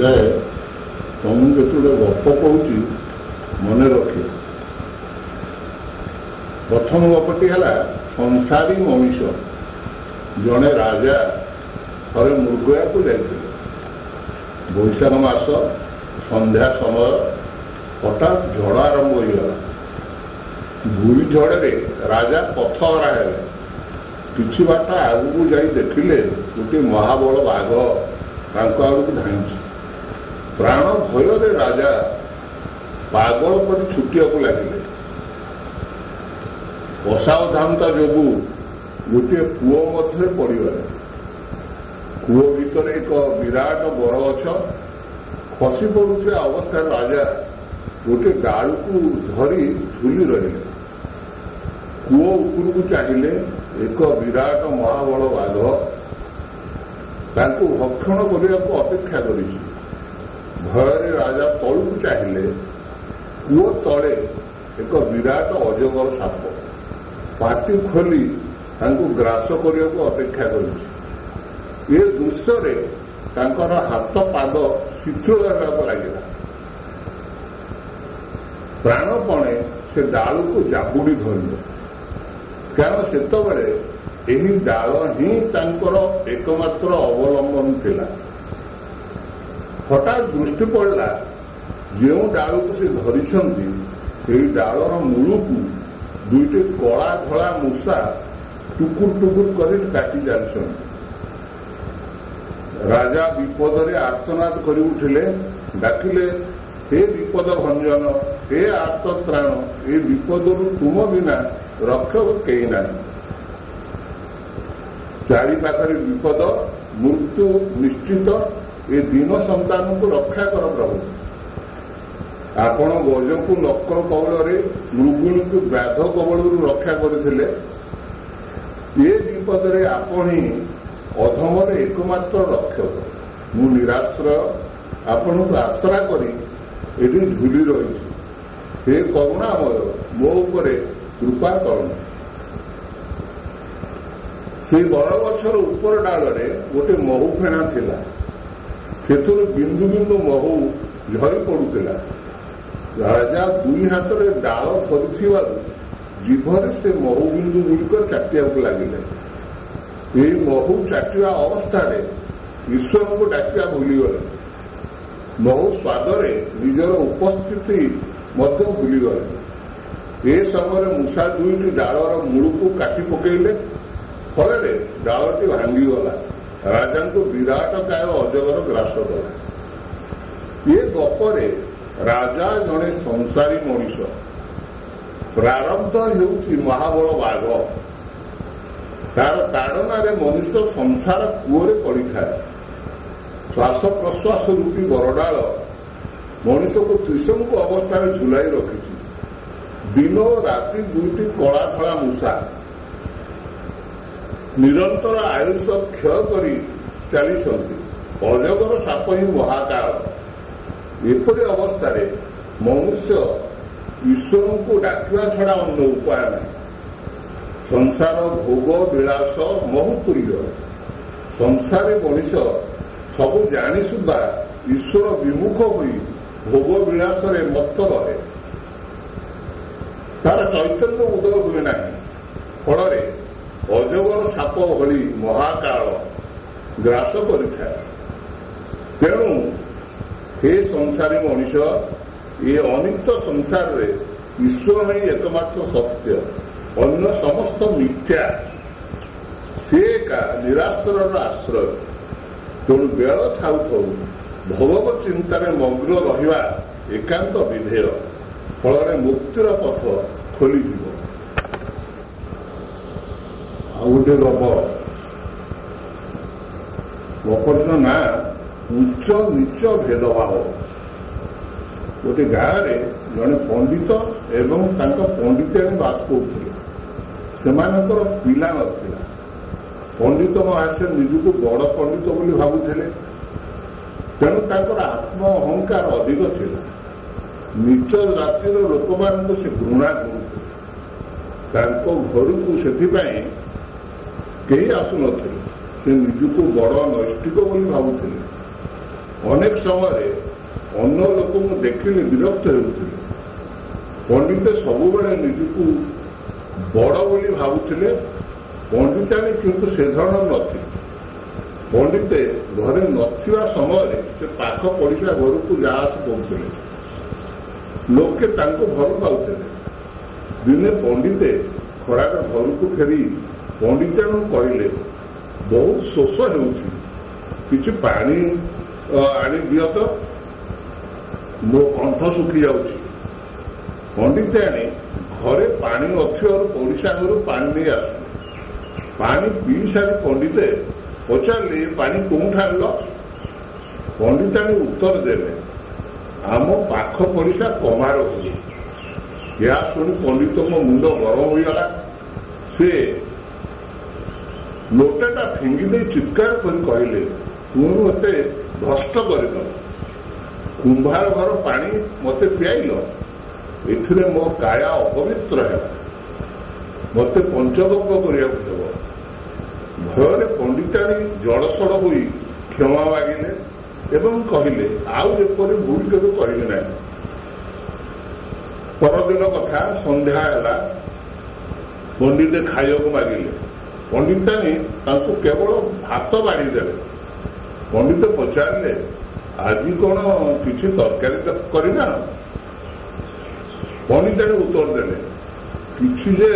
ଯାଏ ତମକୁ ଯେତେବେଳେ ଗପ କହୁଛି ମନେ ରଖି। ପ୍ରଥମ ଗପଟି ହେଲା ସଂସାରୀ ମଣିଷ। ଜଣେ ରାଜା ଥରେ ମୃଗୟାକୁ ଯାଇଥିଲେ। ବୈଶାଖ ମାସ ସନ୍ଧ୍ୟା ସମୟ ହଠାତ୍ ଝଡ଼ ଆରମ୍ଭ ହୋଇଗଲା। ଗୁଳି ଝଡ଼ରେ ରାଜା ପଥହରା ହେଲେ। କିଛି ବାଟ ଆଗକୁ ଯାଇ ଦେଖିଲେ ଗୋଟିଏ ମହାବଳ ବାଘ ତାଙ୍କ ଆଡ଼କୁ ଧାଇଁଛି। ପ୍ରାଣ ଭୟରେ ରାଜା ପାଗଳ ପରି ଛୁଟିବାକୁ ଲାଗିଲେ। ଅସାବଧାନତା ଯୋଗୁଁ ଗୋଟିଏ କୂଅ ମଧ୍ୟରେ ପଡ଼ିଗଲେ। କୂଅ ଭିତରେ ଏକ ବିରାଟ ବରଗଛ। ଖସି ପଡ଼ୁଥିବା ଅବସ୍ଥାରେ ରାଜା ଗୋଟିଏ ଡାଳକୁ ଧରି ଝୁଲି ରହିଲେ। କୂଅ ଉପରକୁ ଚାହିଁଲେ ଏକ ବିରାଟ ମହାବଳ ବାଘ ତାଙ୍କୁ ଭକ୍ଷଣ କରିବାକୁ ଅପେକ୍ଷା କରିଛି। ଭୟରେ ରାଜା ତଳକୁ ଚାହିଁଲେ। କୂଅ ତଳେ ଏକ ବିରାଟ ଅଜଗର ସାପ ପାଟି ଖୋଲି ତାଙ୍କୁ ଗ୍ରାସ କରିବାକୁ ଅପେକ୍ଷା କରିଛି। ଏ ଦୃଶ୍ୟରେ ତାଙ୍କର ହାତ ପାଦ ଶିଥିଳ ହେବାକୁ ଲାଗିଲା। ପ୍ରାଣପଣେ ସେ ଡାଳକୁ ଜାବୁଡ଼ି ଧରିଲେ, କାରଣ ସେତେବେଳେ ଏହି ଡାଳ ହିଁ ତାଙ୍କର ଏକମାତ୍ର ଅବଲମ୍ବନ ଥିଲା। ହଠାତ୍ ଦୃଷ୍ଟି ପଡ଼ିଲା ଯେଉଁ ଡାଳକୁ ସେ ଧରିଛନ୍ତି ସେହି ଡାଳର ମୂଳକୁ ଦୁଇଟି କଳା ଧଳା ମୂଷା ଟୁକୁର ଟୁକୁର କରି କାଟି ଚାଲିଛନ୍ତି। ରାଜା ବିପଦରେ ଆର୍ତ୍ତନାଦ କରି ଉଠିଲେ। ଡାକିଲେ, ହେ ବିପଦ ଭଞ୍ଜନ, ହେ ଆର୍ତ୍ତ ତ୍ରାଣ, ଏ ବିପଦରୁ ତୁମ ବିନା ରକ୍ଷକ କେହି ନାହିଁ। ଚାରି ପାଖରେ ବିପଦ, ମୃତ୍ୟୁ ନିଶ୍ଚିତ। ଏ ଦୀନ ସନ୍ତାନଙ୍କୁ ରକ୍ଷା କର ପ୍ରଭୁ। ଆପଣ ଗଜକୁ ନକ୍ର କବଳରେ, ମୃଗୁଣୀକୁ ବ୍ୟାଧ କବଳରୁ ରକ୍ଷା କରିଥିଲେ। ଏ ବିପଦରେ ଆପଣ ହିଁ ଅଧମରେ ଏକମାତ୍ର ରକ୍ଷକ। ମୁଁ ନିରାଶ୍ରୟ, ଆପଣଙ୍କୁ ଆଶ୍ରା କରି ଏଠି ଝୁଲି ରହିଛି। ହେ କରୁଣାମୟ, ମୋ ଉପରେ କୃପା କରନ୍ତୁ। ସେଇ ବରଗଛର ଉପର ଡାଳରେ ଗୋଟେ ମହୁ ଫେଣା ଥିଲା। ସେଥିରୁ ବିନ୍ଦୁ ବିନ୍ଦୁ ମହୁ ଝରି ପଡୁଥିଲା। ରାଜା ଦୁଇ ହାତରେ ଡାଳ ଧରିଥିବାରୁ ଜିଭରେ ସେ ମହୁ ବିନ୍ଦୁ ଗୁଡ଼ିକ ଚାଟିବାକୁ ଲାଗିଲେ। ଏହି ମହୁ ଚାଟିବା ଅବସ୍ଥାରେ ଈଶ୍ୱରଙ୍କୁ ଡାକିବା ଭୁଲିଗଲେ। ମହୁ ସ୍ୱାଦରେ ନିଜର ଉପସ୍ଥିତି ମଧ୍ୟ ଭୁଲିଗଲେ। ଏ ସମୟରେ ମୂଷା ଦୁଇଟି ଡାଳର ମୂଳକୁ କାଟି ପକାଇଲେ। ଫଳରେ ଡାଳଟି ଭାଙ୍ଗିଗଲା। ରାଜାଙ୍କୁ ବିରାଟ କାୟ ଅଜଗର ଗ୍ରାସ କଲା। ଏ ଗପରେ ରାଜା ଜଣେ ସଂସାରୀ ମଣିଷ। ପ୍ରାରବ୍ଧ ହେଉଛି ମହାବଳ ବାଘ। ତାର ତାଡ଼ନାରେ ମନୁଷ୍ୟ ସଂସାର କୂଅରେ ପଡ଼ିଥାଏ। ଶ୍ୱାସ ପ୍ରଶ୍ୱାସ ରୂପୀ ବରଡାଳ ମଣିଷକୁ ତ୍ରିଶଙ୍କୁ ଅବସ୍ଥାରେ ଝୁଲାଇ ରଖିଛି। ଦିନ ଓ ରାତି ଦୁଇଟି କଳା ଧଳା ମୂଷା ନିରନ୍ତର ଆୟୁଷ କ୍ଷୟ କରି ଚାଲିଛନ୍ତି। ଅଜଗର ସାପ ହିଁ ମହାକାଳ। ଏପରି ଅବସ୍ଥାରେ ମନୁଷ୍ୟ ଈଶ୍ୱରଙ୍କୁ ଡାକିବା ଛଡ଼ା ଅନ୍ୟ ଉପାୟ ନାହିଁ। ସଂସାର ଭୋଗ ବିଳାସ ମହୁତୁଲ୍ୟ। ସଂସାରୀ ମଣିଷ ସବୁ ଜାଣି ସୁଦ୍ଧା ଈଶ୍ୱର ବିମୁଖ ହୋଇ ଭୋଗ ବିଳାସରେ ମତ୍ତ ରହେ। ତାର ଚୈତନ୍ୟ ଉଦୟ ହୁଏ ନାହିଁ। ଫଳରେ ଅଜଗର ସାପ ଭଳି ମହାକାଳ ଗ୍ରାସ କରିଥାଏ। ତେଣୁ ହେ ସଂସାରୀ ମଣିଷ, ଏ ଅନିତ୍ୟ ସଂସାରରେ ଈଶ୍ୱର ହିଁ ଏକମାତ୍ର ସତ୍ୟ, ଅନ୍ୟ ସମସ୍ତ ମିଥ୍ୟା। ସେ ଏକା ନିରାଶ୍ରୟର ଆଶ୍ରୟ। ତେଣୁ ବେଳ ଥାଉ ଥାଉ ଭଗବତ ଚିନ୍ତାରେ ମଗ୍ନ ରହିବା ଏକାନ୍ତ ବିଧେୟ। ଫଳରେ ମୁକ୍ତିର ପଥ ଖୋଲିଯିବ। ଆଉ ଗୋଟେ ଗପଟିର ନାଁ ଉଚ୍ଚ ନିଚ ଭେଦଭାବ। ଗୋଟେ ଗାଁରେ ଜଣେ ପଣ୍ଡିତ ଏବଂ ତାଙ୍କ ପଣ୍ଡିତାଣୀ ବାସ କରୁଥିଲେ। ସେମାନଙ୍କର ପିଲା ନଥିଲା। ପଣ୍ଡିତ ମହାଶୟ ନିଜକୁ ବଡ଼ ପଣ୍ଡିତ ବୋଲି ଭାବୁଥିଲେ। ତେଣୁ ତାଙ୍କର ଆତ୍ମ ଅହଙ୍କାର ଅଧିକ ଥିଲା। ନିଚ ଜାତିର ଲୋକମାନଙ୍କୁ ସେ ଘୃଣା କରୁଥିଲେ। ତାଙ୍କ ଘରକୁ ସେଥିପାଇଁ କେହି ଆସୁନଥିଲେ। ସେ ନିଜକୁ ବଡ଼ ନୈଷ୍ଠିକ ବୋଲି ଭାବୁଥିଲେ। ଅନେକ ସମୟରେ ଅନ୍ୟ ଲୋକଙ୍କୁ ଦେଖିଲେ ବିରକ୍ତ ହେଉଥିଲେ। ପଣ୍ଡିତ ସବୁବେଳେ ନିଜକୁ ବଡ଼ ବୋଲି ଭାବୁଥିଲେ। ପଣ୍ଡିତାଣୀ କିନ୍ତୁ ସେ ଧରଣ ନଥିଲେ। ପଣ୍ଡିତେ ଘରେ ନଥିବା ସମୟରେ ସେ ପାଖ ପଡ଼ିଶା ଘରକୁ ଯା ଆସ କରୁଥିଲେ। ଲୋକେ ତାଙ୍କୁ ଭଲ ପାଉଥିଲେ। ଦିନେ ପଣ୍ଡିତେ ଖରାରେ ଘରକୁ ଫେରି ପଣ୍ଡିତାଣୀଙ୍କୁ କହିଲେ, ବହୁତ ଶୋଷ ହେଉଛି, କିଛି ପାଣି ଆଣିଦିଅ ତ, ମୋ କଣ୍ଠ ଶୁଖି ଯାଉଛି। ପଣ୍ଡିତାଣୀ ଘରେ ପାଣି ନଥିବାରୁ ପଡ଼ିଶା ଘରୁ ପାଣି ନେଇ ଆସିଲେ। ପାଣି ପିଇ ସାରି ପଣ୍ଡିତେ ପଚାରିଲେ, ପାଣି କୋଉଠୁ ଆଣିଲ? ପଣ୍ଡିତାଣୀ ଉତ୍ତର ଦେଲେ, ଆମ ପାଖ ପଡ଼ିଶା କମାର ଘରୁ। ଏହା ଶୁଣି ପଣ୍ଡିତଙ୍କ ମୁଣ୍ଡ ଗରମ ହୋଇଗଲା। ସେ ଲୋଟାଟା ଫିଙ୍ଗି ଦେଇ ଚିତ୍କାର କରି କହିଲେ, ତୁମେ ମୋତେ ଭ୍ରଷ୍ଟ କରିଦେଲ। କୁମ୍ଭାର ଘର ପାଣି ମୋତେ ପିଆଇଲ। ଏଥିରେ ମୋ କାୟା ଅପବିତ୍ର ହେଲା। ମୋତେ ପଞ୍ଚଗବ୍ୟ କରିବାକୁ ହେବ। ଭୟରେ ପଣ୍ଡିତାଣୀ ଜଳସଡ଼ ହୋଇ କ୍ଷମା ମାଗିଲେ ଏବଂ କହିଲେ, ଆଉ ଏପରି ଭୁଲ କେବେ କରିବି ନାହିଁ। ପରଦିନ କଥା, ସନ୍ଧ୍ୟା ହେଲା। ପଣ୍ଡିତେ ଖାଇବାକୁ ମାଗିଲେ। ପଣ୍ଡିତାଣୀ ତାଙ୍କୁ କେବଳ ଭାତ ବାଢ଼ିଦେଲେ। ପଣ୍ଡିତ ପଚାରିଲେ, ଆଜି କ'ଣ କିଛି ତରକାରୀ କରିନା? ପଣ୍ଡିତାଣୀ ଉତ୍ତର ଦେଲେ, କିଛି ଯେ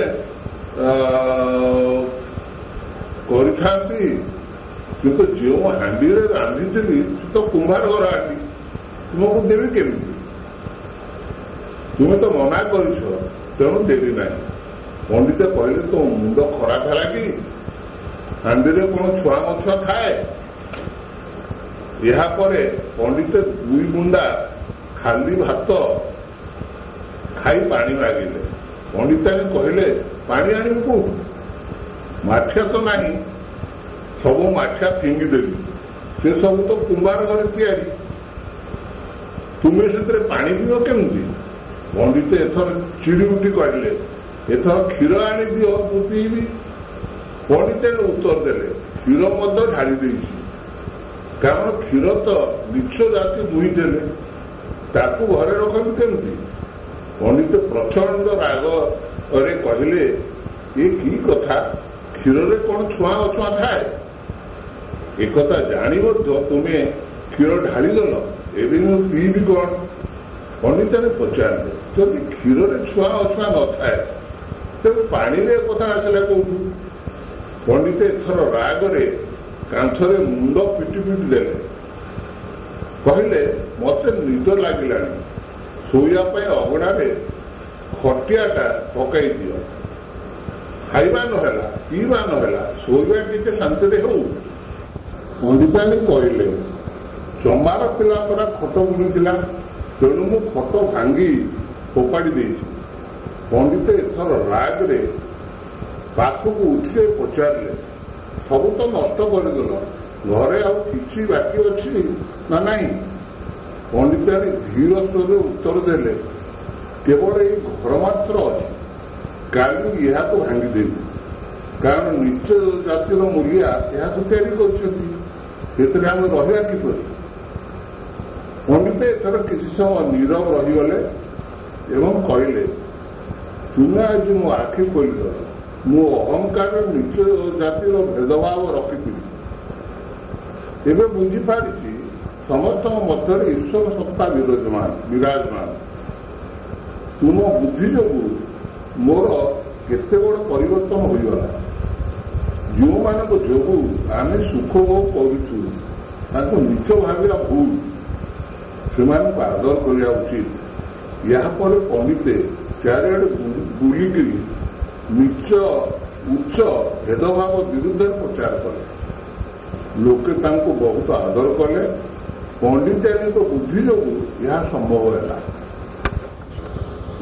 କରିଥାନ୍ତି, କିନ୍ତୁ ଯେଉଁ ହାଣ୍ଡିରେ ରାନ୍ଧିଥିଲି ସେ ତ କୁମ୍ଭାର ଘର ହାଣ୍ଡି, ତୁମକୁ ଦେବି କେମିତି? ତୁମେ ତ ମନା କରିଛ, ତେଣୁ ଦେବି ନାହିଁ। ପଣ୍ଡିତ କହିଲେ, ତୋ ମୁଣ୍ଡ ଖରାପ ହେଲା କି? ହାଣ୍ଡିରେ କ'ଣ ଛୁଆ ମଛୁଆ ଥାଏ? ଏହାପରେ ପଣ୍ଡିତ 2 ଗୁଣ୍ଡା ଖାଲି ଭାତ ଖାଇ ପାଣି ମାଗିଲେ। ପଣ୍ଡିତାଣୀ କହିଲେ, ପାଣି ଆଣିବୁ କୋଉଠୁ? ମାଠିଆ ତ ନାହିଁ, ସବୁ ମାଠିଆ ଫିଙ୍ଗିଦେବି। ସେ ସବୁ ତ କୁମ୍ଭାର ଘରେ ତିଆରି, ତୁମେ ସେଥିରେ ପାଣି ପିଇବ କେମିତି? ପଣ୍ଡିତ ଏଥର ଚିଡ଼ି ଉଠି କହିଲେ, ଏଥର କ୍ଷୀର ଆଣିଦିଅ, ମୁଁ ପିଇବି। ପଣ୍ଡିତାଣୀ ଉତ୍ତର ଦେଲେ, କ୍ଷୀର ମଧ୍ୟ ଢାଳି ଦେଇଛି, କାରଣ କ୍ଷୀର ତ ନୀଚ ଜାତି ଦୁହିଁ ଦେଲେ, ତାକୁ ଘରେ ରଖନ୍ତି କେମିତି? ପଣ୍ଡିତ ପ୍ରଚଣ୍ଡ ରାଗରେ କହିଲେ, ଏ କି କଥା? କ୍ଷୀରରେ କ'ଣ ଛୁଆଁ ଅଛୁଆଁ ଥାଏ? ଏକଥା ଜାଣି ମଧ୍ୟ ତୁମେ କ୍ଷୀର ଢାଳିଦେଲ, ଏବେ ମୁଁ ପିଇବି କ'ଣ? ପଣ୍ଡିତାଣୀ ପଚାରିଲେ, ଯଦି କ୍ଷୀରରେ ଛୁଆଁ ଅଛୁଆଁ ନଥାଏ, ତେବେ ପାଣିରେ କଥା ଆସିଲା କୋଉଠୁ? ପଣ୍ଡିତ ଏଥର ରାଗରେ କାନ୍ଥରେ ମୁଣ୍ଡ ପିଟି ପିଟି ଦେଲେ। କହିଲେ, ମୋତେ ନିଦ ଲାଗିଲାଣି, ଶୋଇବା ପାଇଁ ଅଗଣାରେ ଖଟିଆଟା ପକାଇ ଦିଅ। ଖାଇବା ନହେଲା, ପିଇବା ନହେଲା, ଶୋଇବା ଟିକେ ଶାନ୍ତିରେ ହଉ। ପଣ୍ଡିତାଣୀ କହିଲେ, ଚମାର ପିଲା ପରା ଖଟ ବୁଣିଥିଲା, ତେଣୁ ମୁଁ ଖଟ ଭାଙ୍ଗି ଫୋପାଡ଼ି ଦେଇଛି। ପଣ୍ଡିତ ଏଥର ରାଗରେ ପାଖକୁ ଉଠି ପଚାରିଲେ, ସବୁ ତ ନଷ୍ଟ କରିଦେଲ, ଘରେ ଆଉ କିଛି ବାକି ଅଛି ନା ନାହିଁ? ପଣ୍ଡିତାଣୀ ଧୀର ସ୍ୱରରେ ଉତ୍ତର ଦେଲେ, କେବଳ ଏଇ ଘର ମାତ୍ର ଅଛି, କାଲି ଏହାକୁ ଭାଙ୍ଗିଦେବି, କାରଣ ନିଚ ଜାତିର ମୂଲିଆ ଏହାକୁ ତିଆରି କରିଛନ୍ତି, ସେଥିରେ ଆମେ ରହିବା କିପରି? ପଣ୍ଡିତ ଏଥର କିଛି ସମୟ ନୀରବ ରହିଗଲେ ଏବଂ କହିଲେ, ତୁମେ ଆଜି ମୋ ଆଖି ଖୋଲିଦେଲ। ମୁଁ ଅହଙ୍କାର ନିଚ ଜାତିର ଭେଦଭାବ ରଖିଥିଲି। ଏବେ ବୁଝିପାରିଛି, ସମସ୍ତଙ୍କ ମଧ୍ୟରେ ଈଶ୍ୱର ସତ୍ତା ବିରାଜମାନ। ତୁମ ବୁଦ୍ଧି ଯୋଗୁଁ ମୋର କେତେ ବଡ଼ ପରିବର୍ତ୍ତନ ହୋଇଗଲା। ଯେଉଁମାନଙ୍କ ଯୋଗୁଁ ଆମେ ସୁଖ ଭୋଗ କରୁଛୁ, ତାଙ୍କୁ ନିଚ ଭାବିବା ଭୁଲ, ସେମାନଙ୍କୁ ଆଦର କରିବା ଉଚିତ। ଏହାପରେ ପଣ୍ଡିତେ ଚାରିଆଡ଼େ ବୁଲିକିରି ନିଚ ଉଚ୍ଚ ଭେଦଭାବ ବିରୁଦ୍ଧରେ ପ୍ରଚାର କଲେ। ଲୋକେ ତାଙ୍କୁ ବହୁତ ଆଦର କଲେ। ପଣ୍ଡିତାଣୀଙ୍କ ବୁଦ୍ଧି ଯୋଗୁଁ ଏହା ସମ୍ଭବ ହେଲା।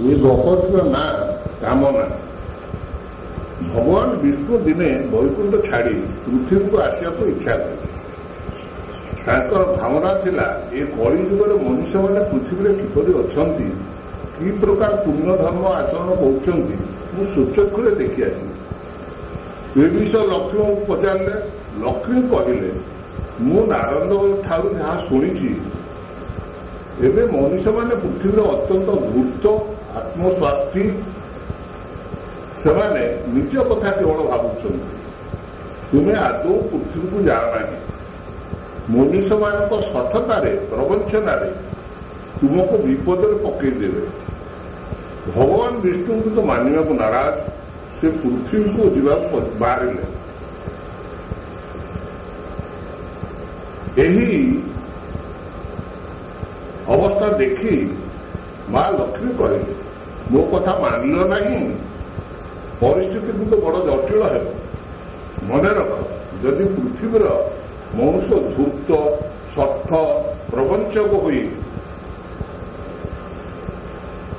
ଏ ଗପଟିର ନାଁ କାମନା। ଭଗବାନ ବିଷ୍ଣୁ ଦିନେ ବୈକୁଣ୍ଠ ଛାଡ଼ି ପୃଥିବୀକୁ ଆସିବାକୁ ଇଚ୍ଛା କଲେ। ତାଙ୍କର ଭାବନା ଥିଲା, ଏ କଳି ଯୁଗରେ ମନୁଷ୍ୟମାନେ ପୃଥିବୀରେ କିପରି ଅଛନ୍ତି, କି ପ୍ରକାର ପୁଣ୍ୟ ଧର୍ମ ଆଚରଣ କରୁଛନ୍ତି, ମୁଁ ସ୍ୱଚକ୍ଷୁରେ ଦେଖି ଆସିଲି। ଏ ବିଷୟ ଲକ୍ଷ୍ମୀଙ୍କୁ ପଚାରିଲେ। ଲକ୍ଷ୍ମୀ କହିଲେ, ମୁଁ ନାରଦ ଠାରୁ ଯାହା ଶୁଣିଛି, ଏବେ ମଣିଷ ମାନେ ପୃଥିବୀରେ ଅତ୍ୟନ୍ତ ଧୂର୍ତ୍ତ, ଆତ୍ମସ୍ୱାର୍ଥୀ। ସେମାନେ ନିଜ କଥା କେବଳ ଭାବୁଛନ୍ତି। ତୁମେ ଆଦୌ ପୃଥିବୀକୁ ଯାଅ ନାହିଁ। ମନୁଷ୍ୟମାନଙ୍କ ସଠତାରେ, ପ୍ରବଞ୍ଚନାରେ ତୁମକୁ ବିପଦରେ ପକେଇଦେବେ। ଭଗବାନ ବିଷ୍ଣୁଙ୍କୁ ତ ମାନିବାକୁ ନାରାଜ, ସେ ପୃଥିବୀକୁ ଯିବାକୁ ବାହାରିଲେ। ଏହି ଅବସ୍ଥା ଦେଖି ମା ଲକ୍ଷ୍ମୀ କହିଲେ, ମୋ କଥା ମାନିଲ ନାହିଁ, ପରିସ୍ଥିତି କିନ୍ତୁ ବଡ଼ ଜଟିଳ ହେବ। ମନେ ରଖ, ଯଦି ପୃଥିବୀର ମନୁଷ୍ୟ ଧୂର୍ତ୍ତ, ସ୍ୱାର୍ଥ, ପ୍ରବଞ୍ଚକ ହୋଇ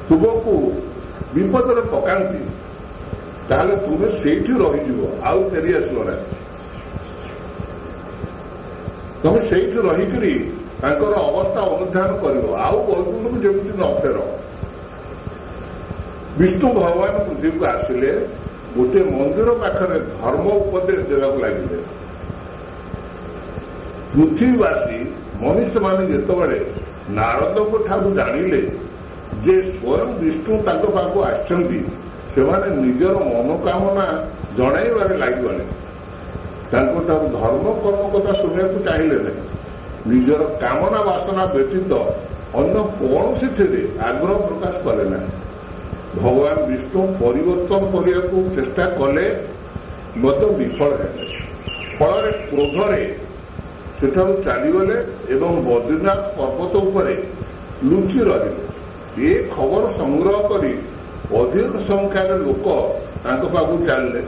ତୁମକୁ ବିପଦରେ ପକାନ୍ତି, ତାହେଲେ ତୁମେ ସେଇଠି ରହିଯିବ, ଆଉ ଫେରି ଆସିବ ନାହିଁ। ତମେ ସେଇଠି ରହିକରି ତାଙ୍କର ଅବସ୍ଥା ଅନୁଧ୍ୟାନ କରିବ, ଆଉ ବୈକୁଣ୍ଠକୁ ଯେମିତି ନ ଫେର। ବିଷ୍ଣୁ ଭଗବାନ ପୃଥିବୀକୁ ଆସିଲେ, ଗୋଟିଏ ମନ୍ଦିର ପାଖରେ ଧର୍ମ ଉପଦେଶ ଦେବାକୁ ଲାଗିଲେ। ପୃଥିବୀବାସୀ ମନୁଷ୍ୟମାନେ ଯେତେବେଳେ ନାରଦଙ୍କ ଠାରୁ ଜାଣିଲେ ଯେ ସ୍ୱୟଂ ବିଷ୍ଣୁ ତାଙ୍କ ପାଖକୁ ଆସିଛନ୍ତି, ସେମାନେ ନିଜର ମନୋକାମନା ଜଣାଇବାରେ ଲାଗିଗଲେ। ତାଙ୍କଠାରୁ ଧର୍ମ କର୍ମ କଥା ଶୁଣିବାକୁ ଚାହିଁଲେ ନାହିଁ। ନିଜର କାମନା ବାସନା ବ୍ୟତୀତ ଅନ୍ୟ କୌଣସିଥିରେ ଆଗ୍ରହ ପ୍ରକାଶ କଲେ ନାହିଁ। ଭଗବାନ ବିଷ୍ଣୁ ପରିବର୍ତ୍ତନ କରିବାକୁ ଚେଷ୍ଟା କଲେ ମଧ୍ୟ ବିଫଳ ହେଲେ। ଫଳରେ କ୍ରୋଧରେ ସେଠାରୁ ଚାଲିଗଲେ ଏବଂ ବଦ୍ରୀନାଥ ପର୍ବତ ଉପରେ ଲୁଚି ରହିଲେ। ଏ ଖବର ସଂଗ୍ରହ କରି ଅଧିକ ସଂଖ୍ୟାରେ ଲୋକ ତାଙ୍କ ପାଖକୁ ଚାଲିଲେ।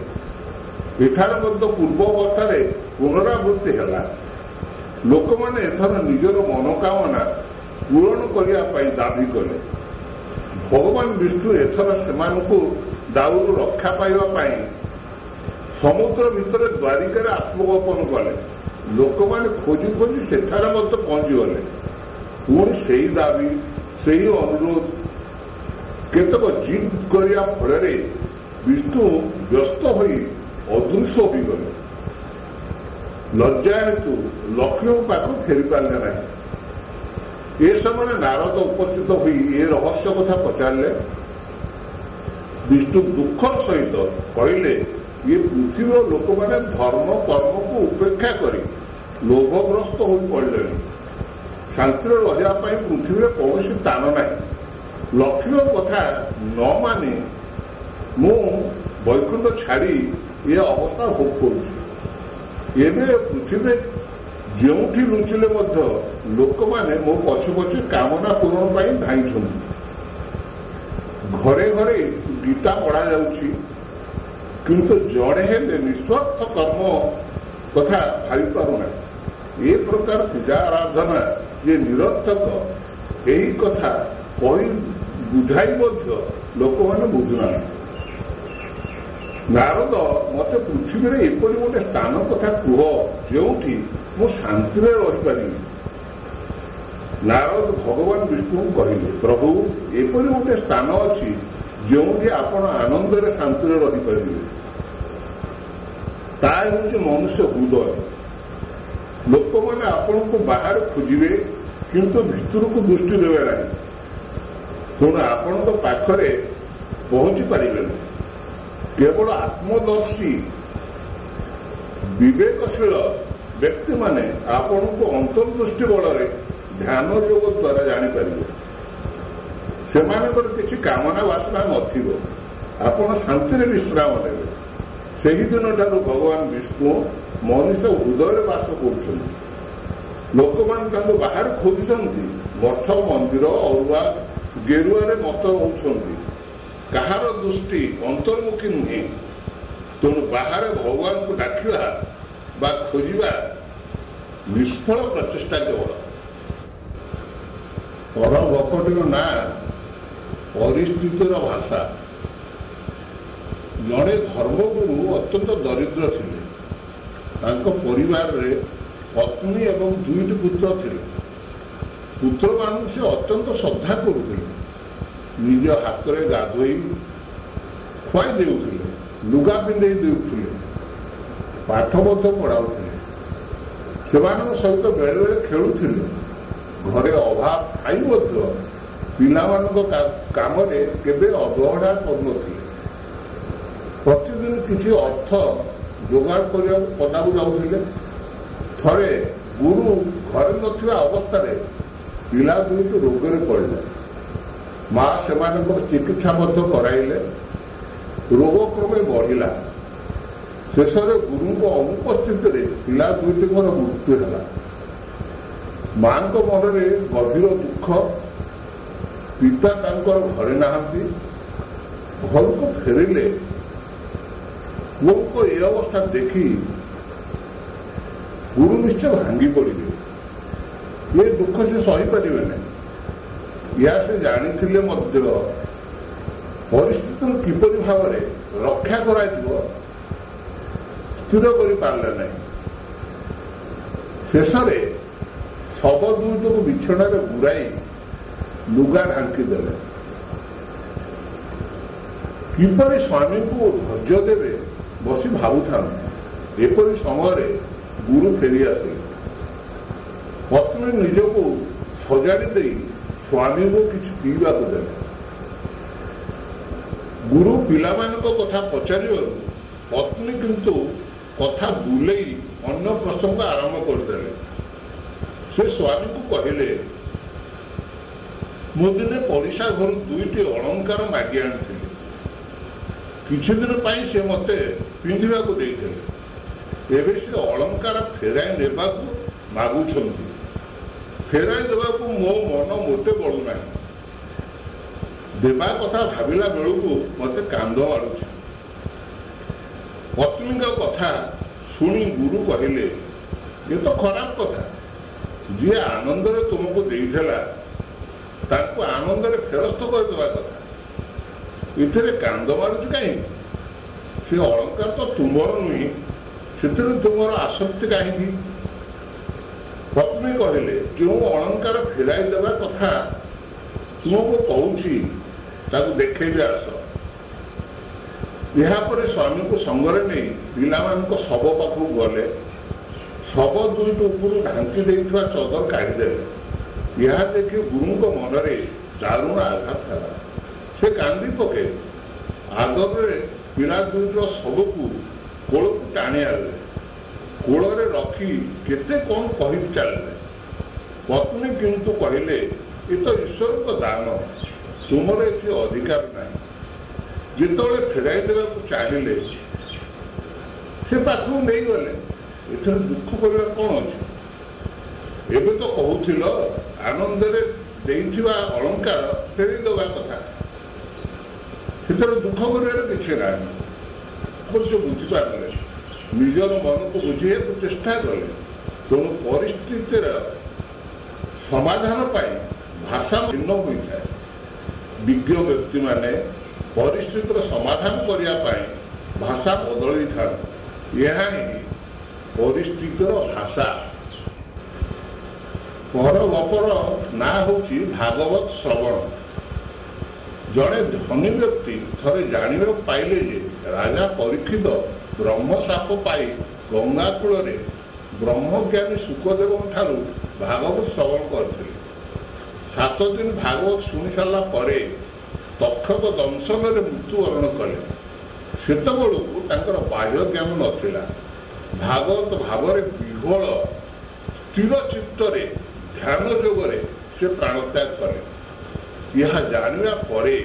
ଏଠାରେ ମଧ୍ୟ ପୂର୍ବ ଅବସ୍ଥାରେ ପୁନରାବୃତ୍ତି ହେଲା। ଲୋକମାନେ ଏଥର ନିଜର ମନୋକାମନା ପୂରଣ କରିବା ପାଇଁ ଦାବି କଲେ। ଭଗବାନ ବିଷ୍ଣୁ ଏଥର ସେମାନଙ୍କୁ ଦାଉରୁ ରକ୍ଷା ପାଇବା ପାଇଁ ସମୁଦ୍ର ଭିତରେ ଦ୍ୱାରିକାରେ ଆତ୍ମଗୋପନ କଲେ। ଲୋକମାନେ ଖୋଜି ଖୋଜି ସେଠାରେ ମଧ୍ୟ ପହଞ୍ଚିଗଲେ। ପୁଣି ସେହି ଦାବି, ସେହି ଅନୁରୋଧ, କେତେକ ଜିଦ୍ କରିବା ଫଳରେ ବିଷ୍ଣୁ ବ୍ୟସ୍ତ ହୋଇ ଅଦୃଶ୍ୟ ହୋଇଗଲେ। ଲଜ୍ଜା ହେତୁ ଲକ୍ଷ୍ମୀଙ୍କ ପାଖକୁ ଫେରି ପାରିଲେ ନାହିଁ। ଏ ସମୟରେ ନାରଦ ଉପସ୍ଥିତ ହୋଇ ଏ ରହସ୍ୟ କଥା ପଚାରିଲେ। ବିଷ୍ଣୁ ଦୁଃଖର ସହିତ କହିଲେ, ଏ ପୃଥିବୀର ଲୋକମାନେ ଧର୍ମ କର୍ମକୁ ଉପେକ୍ଷା କରି ଲୋଭଗ୍ରସ୍ତ ହୋଇ ପଡ଼ିଲେଣି। ଶାନ୍ତିରେ ରହିବା ପାଇଁ ପୃଥିବୀରେ କୌଣସି ସ୍ଥାନ ନାହିଁ। ଲକ୍ଷ୍ମୀଙ୍କ କଥା ନ ମାନି ମୁଁ ବୈକୁଣ୍ଠ ଛାଡ଼ି ଏ ଅବସ୍ଥା ଭୋଗ କରୁଛି। ଏବେ ପୃଥିବୀରେ ଯେଉଁଠି ଲୁଚିଲେ ମଧ୍ୟ ଲୋକମାନେ ମୋ ପଛେ ପଛେ କାମନା ପୂରଣ ପାଇଁ ଧାଇଁଛନ୍ତି। ଘରେ ଘରେ ଗୀତା ପଢ଼ାଯାଉଛି, କିନ୍ତୁ ଜଣେ ହେଲେ ନିଃସ୍ୱାର୍ଥ କର୍ମ କଥା ଭାବି ପାରୁନାହିଁ। ଏ ପ୍ରକାର ପୂଜା ଆରାଧନା ଯେ ନିରର୍ଥକ, ଏହି କଥା କହି ବୁଝାଇ ମଧ୍ୟ ଲୋକମାନେ ବୁଝୁନାହାନ୍ତି। ନାରଦ, ମୋତେ ପୃଥିବୀରେ ଏପରି ଗୋଟେ ସ୍ଥାନ କଥା କୁହ ଯେଉଁଠି ମୁଁ ଶାନ୍ତିରେ ରହିପାରିବି। ନାରଦ ଭଗବାନ ବିଷ୍ଣୁଙ୍କୁ କହିଲେ, ପ୍ରଭୁ, ଏପରି ଗୋଟେ ସ୍ଥାନ ଅଛି ଯେଉଁଠି ଆପଣ ଆନନ୍ଦରେ ଶାନ୍ତିରେ ରହିପାରିବେ। ତାହା ହେଉଛି ମନୁଷ୍ୟ ହୃଦୟ। ଲୋକମାନେ ଆପଣଙ୍କୁ ବାହାରେ ଖୋଜିବେ, କିନ୍ତୁ ଭିତରକୁ ଦୃଷ୍ଟି ଦେବେ ନାହିଁ। ତେଣୁ ଆପଣଙ୍କ ପାଖରେ ପହଞ୍ଚି ପାରିବେନି। କେବଳ ଆତ୍ମଦର୍ଶୀ ବିବେକଶୀଳ ବ୍ୟକ୍ତିମାନେ ଆପଣଙ୍କୁ ଅନ୍ତର୍ଦୃଷ୍ଟି ବଳରେ ଧ୍ୟାନ ଯୋଗ ଦ୍ୱାରା ଜାଣିପାରିବେ। ସେମାନଙ୍କର କିଛି କାମନା ବାସନା ନଥିବ। ଆପଣ ଶାନ୍ତିରେ ବିଶ୍ରାମ ନେବେ। ସେହିଦିନ ଠାରୁ ଭଗବାନ ବିଷ୍ଣୁ ମଣିଷ ହୃଦୟରେ ବାସ କରୁଛନ୍ତି। ଲୋକମାନେ ତାଙ୍କୁ ବାହାରେ ଖୋଜୁଛନ୍ତି। ମଠ, ମନ୍ଦିର, ଅରୁଆ, ଗେରୁଆରେ ମତ ହେଉଛନ୍ତି। କାହାର ଦୃଷ୍ଟି ଅନ୍ତର୍ମୁଖୀ ନୁହେଁ। ତେଣୁ ବାହାରେ ଭଗବାନଙ୍କୁ ଡାକିବା ବା ଖୋଜିବା ନିଷ୍ଫଳ ପ୍ରଚେଷ୍ଟା କେବଳ। ପର ଗପଟିର ନାଁ ପରିସ୍ଥିତିର ଭାଷା। ଜଣେ ଧର୍ମଗୁରୁ ଅତ୍ୟନ୍ତ ଦରିଦ୍ର ଥିଲେ। ତାଙ୍କ ପରିବାରରେ ପତ୍ନୀ ଏବଂ 2ଟି ପୁତ୍ର ଥିଲେ। ପୁତ୍ରମାନଙ୍କୁ ସେ ଅତ୍ୟନ୍ତ ଶ୍ରଦ୍ଧା କରୁଥିଲେ। ନିଜ ହାତରେ ଗାଧୋଇ ଖୁଆଇ ଦେଉଥିଲେ, ଲୁଗା ପିନ୍ଧେଇ ଦେଉଥିଲେ, ପାଠ ମଧ୍ୟ ପଢ଼ାଉଥିଲେ। ସେମାନଙ୍କ ସହିତ ବେଳେ ବେଳେ ଖେଳୁଥିଲେ। ଘରେ ଅଭାବ ଥାଇ ମଧ୍ୟ ପିଲାମାନଙ୍କ କାମରେ କେବେ ଅବହେଳା କରୁନଥିଲେ। ପ୍ରତିଦିନ କିଛି ଅର୍ଥ ଯୋଗାଡ଼ କରିବାକୁ ପଦାକୁ ଯାଉଥିଲେ। ଥରେ ଗୁରୁ ଘରେ ନଥିବା ଅବସ୍ଥାରେ ପିଲା ଦୁଇଟି ରୋଗରେ ପଡ଼ିଲେ। ମା ସେମାନଙ୍କର ଚିକିତ୍ସା ମଧ୍ୟ କରାଇଲେ। ରୋଗ କ୍ରମେ ବଢ଼ିଲା। ଶେଷରେ ଗୁରୁଙ୍କ ଅନୁପସ୍ଥିତିରେ ପିଲା ଦୁଇଟିଙ୍କର ମୃତ୍ୟୁ ହେଲା। ମାଙ୍କ ମନରେ ଗଭୀର ଦୁଃଖ। ପିତା ତାଙ୍କର ଘରେ ନାହାନ୍ତି। ଘରକୁ ଫେରିଲେ ପୁଅଙ୍କ ଏ ଅବସ୍ଥା ଦେଖି ଗୁରୁ ନିଶ୍ଚୟ ଭାଙ୍ଗି ପଡ଼ିବେ। ଏ ଦୁଃଖ ସେ ସହିପାରିବେ ନାହିଁ। ଏହା ସେ ଜାଣିଥିଲେ ମଧ୍ୟ ପରିସ୍ଥିତିକୁ କିପରି ଭାବରେ ରକ୍ଷା କରାଯିବ ସ୍ଥିର କରିପାରିଲେ ନାହିଁ। ଶେଷରେ ଶବ ଦୁଇଟିକୁ ବିଛଣାରେ ବୁଡ଼ାଇ ଲୁଗା ଢାଙ୍କି ଦେଲେ। କିପରି ସ୍ୱାମୀଙ୍କୁ ଧୈର୍ଯ୍ୟ ଦେବେ ବସି ଭାବୁଥାନ୍ତି। ଏପରି ସମୟରେ ଗୁରୁ ଫେରି ଆସିଲେ। ପତ୍ନୀ ନିଜକୁ ସଜାଡ଼ି ଦେଇ ସ୍ୱାମୀଙ୍କୁ କିଛି ପିଇବାକୁ ଦେଲେ। ଗୁରୁ ପିଲାମାନଙ୍କ କଥା ପଚାରିବାରୁ ପତ୍ନୀ କିନ୍ତୁ କଥା ବୁଲେଇ ଅନ୍ୟ ପ୍ରସଙ୍ଗ ଆରମ୍ଭ କରିଦେଲେ। ସେ ସ୍ୱାମୀଙ୍କୁ କହିଲେ, ମୁଁ ଦିନେ ପଡ଼ିଶା ଘରୁ ଦୁଇଟି ଅଳଙ୍କାର ମାଗି ଆଣିଥିଲି। କିଛି ଦିନ ପାଇଁ ସେ ମୋତେ ପିନ୍ଧିବାକୁ ଦେଇଥିଲେ। ଏବେ ସେ ଅଳଙ୍କାର ଫେରାଇ ନେବାକୁ ମାଗୁଛନ୍ତି। ଫେରାଇ ଦେବାକୁ ମୋ ମନ ମୋଟେ ବଳୁନାହିଁ। ଦେବା କଥା ଭାବିଲା ବେଳକୁ ମୋତେ କାନ୍ଦ ମାଡ଼ୁଛି। ପତ୍ନୀଙ୍କ କଥା ଶୁଣି ଗୁରୁ କହିଲେ, ଏ ତ ଖରାପ କଥା। ଯିଏ ଆନନ୍ଦରେ ତୁମକୁ ଦେଇଥିଲା ତାଙ୍କୁ ଆନନ୍ଦରେ ଫେରସ୍ତ କରିଦେବା କଥା। ଏଥିରେ କାନ୍ଦ ମାରୁଛି କାହିଁକି? ସେ ଅଳଙ୍କାର ତ ତୁମର ନୁହେଁ। ସେଥିରେ ତୁମର ଆସକ୍ତି କାହିଁକି? ପତ୍ନୀ କହିଲେ, ଯେଉଁ ଅଳଙ୍କାର ଫେରାଇ ଦେବା କଥା ତୁମକୁ କହୁଛି ତାକୁ ଦେଖେଇବେ ଆସ। ଏହାପରେ ସ୍ୱାମୀଙ୍କୁ ସଙ୍ଗରେ ନେଇ ପିଲାମାନଙ୍କ ଶବ ପାଖକୁ ଗଲେ। ଶବ ଦୁଇଟି ଉପରୁ ଢାଙ୍କି ଦେଇଥିବା ଚଦର କାଢ଼ିଦେଲେ। ଏହା ଦେଖି ଗୁରୁଙ୍କ ମନରେ ଦାରୁଣ ଆଘାତ ହେଲା। ସେ କାନ୍ଦି ପକେଇଲେ। ଆଦରରେ ପିଲା ଦୁଇଟିର ଶବକୁ କୋଳକୁ ଟାଣି ଆଣିଲେ। କୋଳରେ ରଖି କେତେ କ'ଣ କହି ଚାଲିଲେ। ପତ୍ନୀ କିନ୍ତୁ କହିଲେ, ଏ ତ ଈଶ୍ୱରଙ୍କ ଦାନ। ତୁମର ଏଠି ଅଧିକାର ନାହିଁ। ଯେତେବେଳେ ଫେରାଇ ଦେବାକୁ ଚାହିଁଲେ ସେ ପାଖକୁ ନେଇଗଲେ। ଏଥିରେ ଦୁଃଖ କରିବା କ'ଣ ଅଛି? ଏବେ ତ କହୁଥିଲ ଆନନ୍ଦରେ ଦେଇଥିବା ଅଳଙ୍କାର ଫେରି ଦେବା କଥା। ସେଥିରେ ଦୁଃଖ କରିବାର କିଛି ନାହିଁ। ଅବଶ୍ୟ ବୁଝିପାରିଲେ। ନିଜର ମନକୁ ବୁଝେଇବାକୁ ଚେଷ୍ଟା କଲେ। ତେଣୁ ପରିସ୍ଥିତିର ସମାଧାନ ପାଇଁ ଭାଷା ଭିନ୍ନ ହୋଇଥାଏ। ବିଜ୍ଞ ବ୍ୟକ୍ତିମାନେ ପରିସ୍ଥିତିର ସମାଧାନ କରିବା ପାଇଁ ଭାଷା ବଦଳେଇଥାନ୍ତି। ଏହା ହିଁ ପରିସ୍ଥିତିର ଭାଷା। ପର ଗପର ନାଁ ହେଉଛି ଭାଗବତ ଶ୍ରବଣ। ଜଣେ ଧନୀ ବ୍ୟକ୍ତି ଥରେ ଜାଣିବାକୁ ପାଇଲେ ଯେ ରାଜା ପରୀକ୍ଷିତ ବ୍ରହ୍ମଶାପ ପାଇ ଗଙ୍ଗା କୂଳରେ ବ୍ରହ୍ମଜ୍ଞାନୀ ଶୁକଦେବଙ୍କ ଠାରୁ ଭାଗବତ ଶ୍ରବଣ କରିଥିଲେ। 7 ଦିନ ଭାଗବତ ଶୁଣି ସାରିଲା ପରେ ତକ୍ଷକ ଦଂଶନରେ ମୃତ୍ୟୁବରଣ କଲେ। ସେତେବେଳକୁ ତାଙ୍କର ବାହ୍ୟ ଜ୍ଞାନ ନଥିଲା। ଭାଗବତ ଭାବରେ ବିହ୍ୱଳ ସ୍ଥିର ଚିତ୍ତରେ ଧ୍ୟାନ ଯୋଗରେ ସେ ପ୍ରାଣତ୍ୟାଗ କଲେ। ଏହା ଜାଣିବା ପରେ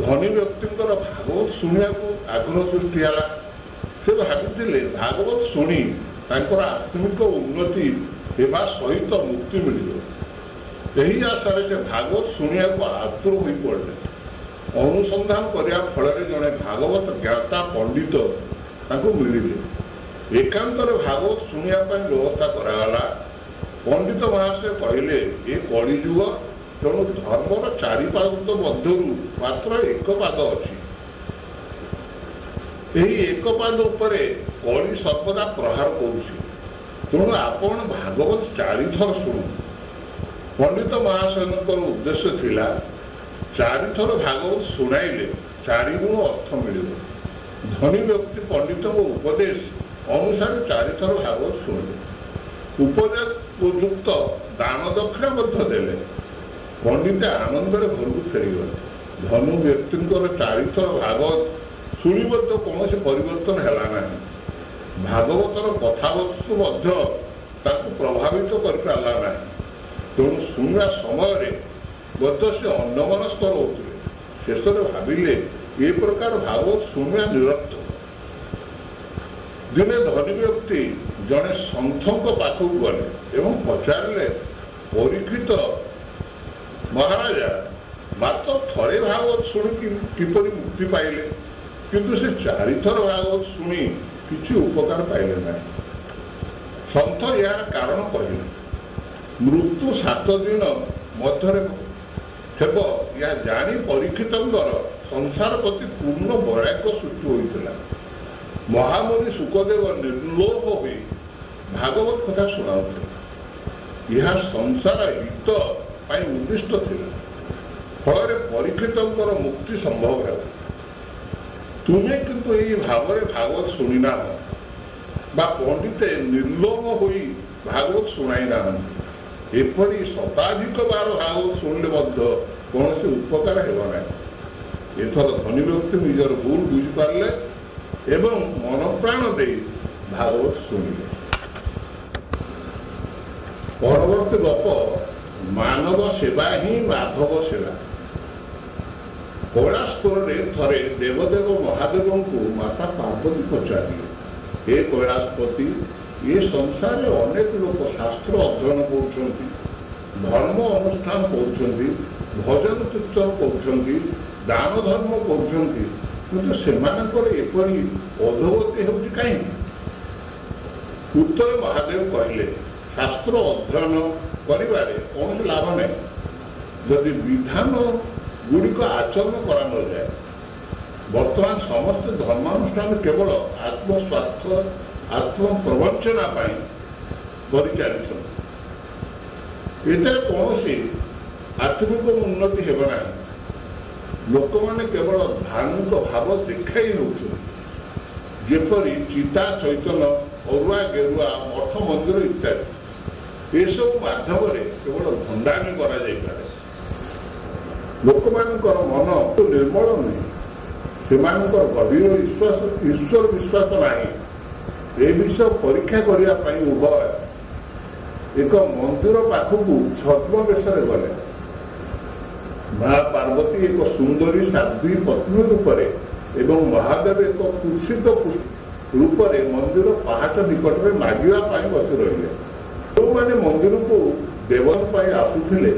ଧନୀ ବ୍ୟକ୍ତିଙ୍କର ଭାଗବତ ଶୁଣିବାକୁ ଆଗ୍ରହ ସୃଷ୍ଟି ହେଲା। ସେ ଭାବିଥିଲେ ଭାଗବତ ଶୁଣି ତାଙ୍କର ଆତ୍ମିକ ଉନ୍ନତି ହେବା ସହିତ ମୁକ୍ତି ମିଳିବ। ଏହି ଆଶାରେ ସେ ଭାଗବତ ଶୁଣିବାକୁ ଆତୁର ହୋଇପଡ଼ିଲେ। ଅନୁସନ୍ଧାନ କରିବା ଫଳରେ ଜଣେ ଭାଗବତ ଜ୍ଞାତା ପଣ୍ଡିତ ତାଙ୍କୁ ମିଳିଲେ। ଏକାନ୍ତରେ ଭାଗବତ ଶୁଣିବା ପାଇଁ ବ୍ୟବସ୍ଥା କରାଗଲା। ପଣ୍ଡିତ ମହାଶୟ କହିଲେ, ଏ କଳିଯୁଗ, ତେଣୁ ଧର୍ମର 4 ପାଦ ମଧ୍ୟରୁ ମାତ୍ର 1 ପାଦ ଅଛି। ଏହି 1 ପାଦ ଉପରେ କଳି ସର୍ବଦା ପ୍ରହାର କରୁଛି। ତେଣୁ ଆପଣ ଭାଗବତ 4 ଥର ଶୁଣନ୍ତୁ। ପଣ୍ଡିତ ମହାଶୟଙ୍କର ଉଦ୍ଦେଶ୍ୟ ଥିଲା 4 ଥର ଭାଗବତ ଶୁଣାଇଲେ 4 ଗୁଣ ଅର୍ଥ ମିଳିବ। ଧନୀ ବ୍ୟକ୍ତି ପଣ୍ଡିତଙ୍କ ଉପଦେଶ ଅନୁସାରେ 4 ଥର ଭାଗବତ ଶୁଣିଲେ। ଉପଯୁକ୍ତ ଦାନ ଦକ୍ଷିଣା ମଧ୍ୟ ଦେଲେ। ପଣ୍ଡିତ ଆନନ୍ଦରେ ଘରକୁ ଫେରିଗଲେ। ଧନୁ ବ୍ୟକ୍ତିଙ୍କର 4 ଥର ଭାଗବତ ଶୁଣି ମଧ୍ୟ କୌଣସି ପରିବର୍ତ୍ତନ ହେଲା ନାହିଁ। ଭାଗବତର କଥାବସ୍ତୁ ମଧ୍ୟ ତାକୁ ପ୍ରଭାବିତ କରିପାରିଲା ନାହିଁ। ତେଣୁ ଶୁଣିବା ସମୟରେ ମଧ୍ୟ ସେ ଅନ୍ୟମନସ୍କ ରହୁଥିଲେ। ଶେଷରେ ଭାବିଲେ ଏ ପ୍ରକାର ଭାଗବତ ଶୁଣିବା ନିରର୍ଥକ। ଦିନେ ଧନୀ ବ୍ୟକ୍ତି ଜଣେ ସନ୍ଥଙ୍କ ପାଖକୁ ଗଲେ ଏବଂ ପଚାରିଲେ, ପରୀକ୍ଷିତ ମହାରାଜା, ମାତ୍ର ଥରେ ଭାଗବତ ଶୁଣି କିପରି ମୁକ୍ତି ପାଇଲେ, କିନ୍ତୁ ସେ 4 ଥର ଭାଗବତ ଶୁଣି କିଛି ଉପକାର ପାଇଲେ ନାହିଁ। ସନ୍ଥ ଏହାର କାରଣ କହିଲେ, ମୃତ୍ୟୁ 7 ଦିନ ମଧ୍ୟରେ ହେବ ଏହା ଜାଣି ପରୀକ୍ଷିତଙ୍କର ସଂସାର ପ୍ରତି ପୂର୍ଣ୍ଣ ବୈରାଗ୍ୟ ସୃଷ୍ଟି ହୋଇଥିଲା। ମହାମୁନି ଶୁକଦେବ ନିର୍ଲୋଭ ହୋଇ ଭାଗବତ କଥା ଶୁଣାଉଥିଲେ। ଏହା ସଂସାର ହିତ ପାଇଁ ଉଦ୍ଦିଷ୍ଟ ଥିଲା। ଫଳରେ ପରୀକ୍ଷିତଙ୍କର ମୁକ୍ତି ସମ୍ଭବ ହେବ। ତୁମେ କିନ୍ତୁ ଏହି ଭାବରେ ଭାଗବତ ଶୁଣିନାହ ବା ପଣ୍ଡିତେ ନିର୍ଲୋଭ ହୋଇ ଭାଗବତ ଶୁଣାଇ ନାହାନ୍ତି। ଏପରି ଶତାଧିକ ବାର ଭାଗବତ ଶୁଣିଲେ ମଧ୍ୟ କୌଣସି ଉପକାର ହେବ ନାହିଁ। ଏଥର ଧନୀ ବ୍ୟକ୍ତି ନିଜର ଭୁଲ ବୁଝିପାରିଲେ ଏବଂ ମନ ପ୍ରାଣ ଦେଇ ଭାଗବତ ଶୁଣିଲେ। ପରବର୍ତ୍ତୀ ଗପ, ମାନବ ସେବା ହିଁ ମାଧବ ସେବା। କୈଳାସପୁରରେ ଥରେ ଦେବଦେବ ମହାଦେବଙ୍କୁ ମାତା ପାର୍ବତୀ ପଚାରିଲେ, ହେ କୈଳାସପତି, ଏ ସଂସାରରେ ଅନେକ ଲୋକ ଶାସ୍ତ୍ର ଅଧ୍ୟୟନ କରୁଛନ୍ତି, ଧର୍ମ ଅନୁଷ୍ଠାନ କରୁଛନ୍ତି, ଭଜନ କୀର୍ତ୍ତନ କରୁଛନ୍ତି, ଦାନ ଧର୍ମ କରୁଛନ୍ତି, କିନ୍ତୁ ସେମାନଙ୍କର ଏପରି ଅଧୋଗତି ହେଉଛି କାହିଁକି? ଉତ୍ତର ମହାଦେବ କହିଲେ, ଶାସ୍ତ୍ର ଅଧ୍ୟୟନ କରିବାରେ କୌଣସି ଲାଭ ନାହିଁ ଯଦି ବିଧାନ ଗୁଡ଼ିକ ଆଚରଣ କରାନଯାଏ। ବର୍ତ୍ତମାନ ସମସ୍ତେ ଧର୍ମାନୁଷ୍ଠାନ କେବଳ ଆତ୍ମସ୍ୱାର୍ଥ ଆତ୍ମପ୍ରବଞ୍ଚନା ପାଇଁ କରିଚାଲିଛନ୍ତି। ଏଥିରେ କୌଣସି ଆତ୍ମିକ ଉନ୍ନତି ହେବ ନାହିଁ। ଲୋକମାନେ କେବଳ ଧାର୍ମିକ ଭାବ ଦେଖାଇ ହେଉଛନ୍ତି, ଯେପରି ଚିତା ଚୈତନ୍ୟ, ଅରୁଆ ଗେରୁଆ, ମଠ ମନ୍ଦିର ଇତ୍ୟାଦି। ଏସବୁ ମାଧ୍ୟମରେ କେବଳ ଭଣ୍ଡାମି କରାଯାଇପାରେ। ଲୋକମାନଙ୍କର ମନ ନିର୍ମଳ ନୁହେଁ, ସେମାନଙ୍କର ଗଭୀର ଈଶ୍ୱର ବିଶ୍ୱାସ ନାହିଁ। ଏ ବିଷୟ ପରୀକ୍ଷା କରିବା ପାଇଁ ଉଭୟ ଏକ ମନ୍ଦିର ପାଖକୁ ଛଦ୍ମବେଶରେ ଗଲେ। ମା ପାର୍ବତୀ ଏକ ସୁନ୍ଦରୀ ସାଧ୍ୱୀ ପତ୍ନୀ ରୂପରେ ଏବଂ ମହାଦେବ ଏକ କୁତ୍ସିତ ରୂପରେ ମନ୍ଦିର ପାହାଚ ନିକଟରେ ମାଗିବା ପାଇଁ ବସି ରହିଲେ। ଯେଉଁମାନେ ମନ୍ଦିରକୁ ଦେବତା ପାଇଁ ଆସୁଥିଲେ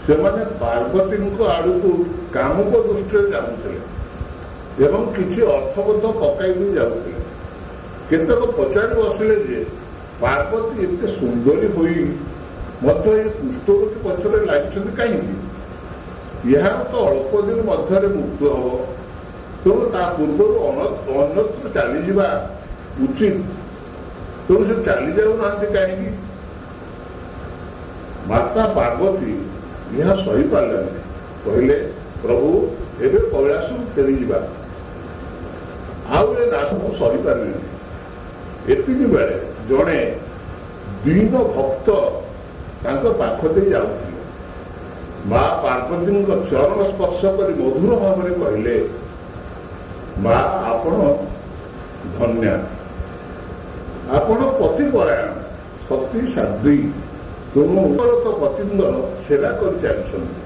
ସେମାନେ ପାର୍ବତୀଙ୍କ ଆଡ଼କୁ କାମୁକ ଦୃଷ୍ଟିରେ ଯାଉଥିଲେ ଏବଂ କିଛି ଅର୍ଥ ମଧ୍ୟ ପକାଇ ଦେଇ ଯାଉଥିଲେ। କେତେକ ପଚାରି ବସିଲେ ଯେ ପାର୍ବତୀ ଏତେ ସୁନ୍ଦରୀ ହୋଇ ମଧ୍ୟ ଏ କୁଷ୍ଠବତୀ ପଛରେ ଲାଗିଛନ୍ତି କାହିଁକି? ଏହା ତ ଅଳ୍ପ ଦିନ ମଧ୍ୟରେ ମୃତ୍ୟୁ ହେବ, ତେଣୁ ତା ପୂର୍ବରୁ ଅନ୍ୟତ୍ର ଚାଲିଯିବା ଉଚିତ। ତେଣୁ ସେ ଚାଲି ଯାଉନାହାନ୍ତି କାହିଁକି? ମାତା ପାର୍ବତୀ ଏହା ସହିପାରିଲେନି। କହିଲେ, ପ୍ରଭୁ, ଏବେ କୈଳାସକୁ ଫେରିଯିବା, ଆଉ ଏ ଦାସ ମୁଁ ସହିପାରିଲିନି। ଏତିକି ବେଳେ ଜଣେ ଦୀନ ଭକ୍ତ ତାଙ୍କ ପାଖ ଦେଇ ଯାଉଥିଲେ। ମା ପାର୍ବତୀଙ୍କ ଚରଣ ସ୍ପର୍ଶ କରି ମଧୁର ଭାବରେ କହିଲେ, ମା, ଆପଣ ଧନ୍ୟା, ଆପଣ ପତିପରାୟଣ, ସତୀ ସାଧ୍ୱୀ, ତେଣୁ ପତିଙ୍କର ସେବା କରି ଚାଲିଛନ୍ତି।